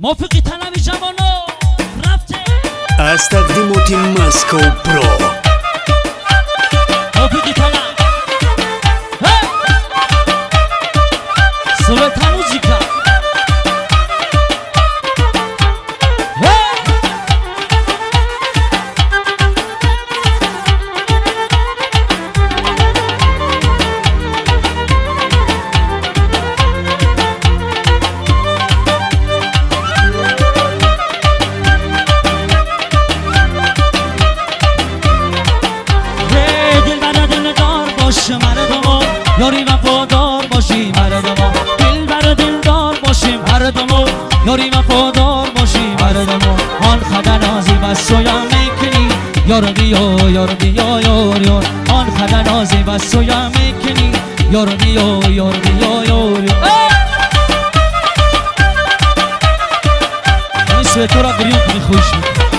موفقی طلبی جوانو رفته از تقدیمات مسکو برو موفقی طلب سویتا موزیکا یاری وفادار باشیم مردما دل بر دلدار باشیم مردما یاری وفادار باشیم مردما آن خدا نازی و سویا میکنی یار بیا یار بیا یار یار آن خدا نازی و سویا میکنی یار بیا یار بیا یار یار این سوی تو را گریون کنی خوش میکنی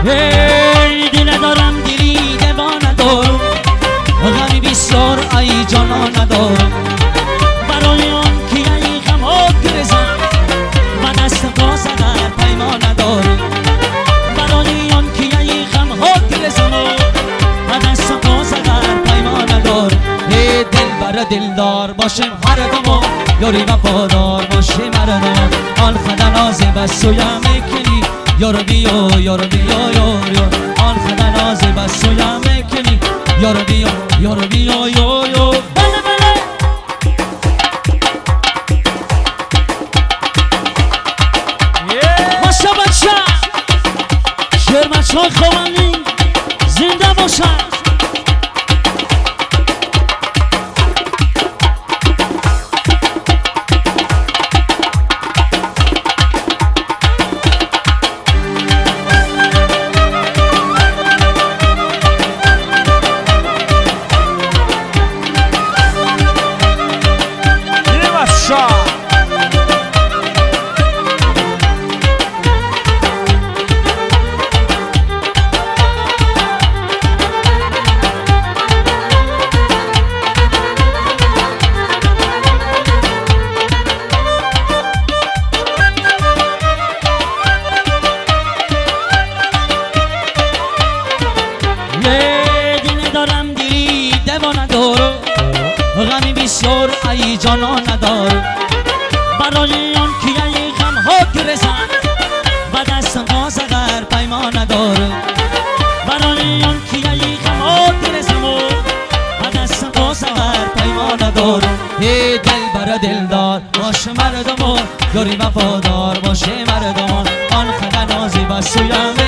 دل دارم دلی دوانه دارم غمی بسیار ای جانا ندارم برای آن که ای غم ها گرزم و دست باز در پیمان ندارم برای آن که ای غم ها گرزم و دست باز در پیمان ندارم دل بر دلدار باشیم هر دما یاری وفادار باشیم مردم آن خدا نازه و سویا میکنی یار بیا یار بیا یار یار آن خدا نازه و سویا میکنی یار بیا یار بیا یار یار بله بله باشا بچه شیر بچه های خوانی زنده باشن غمی بسیار ای جانا ندارم برای آن که ای غم ها گرزم و دست باز اگر پیمان ندارم برای آن که ای غم ها گرزم و دست باز اگر پیمان ندارم دل بر دلدار باشه مردمان یاری وفادار باشه مردمان آن خدا نازی و سویم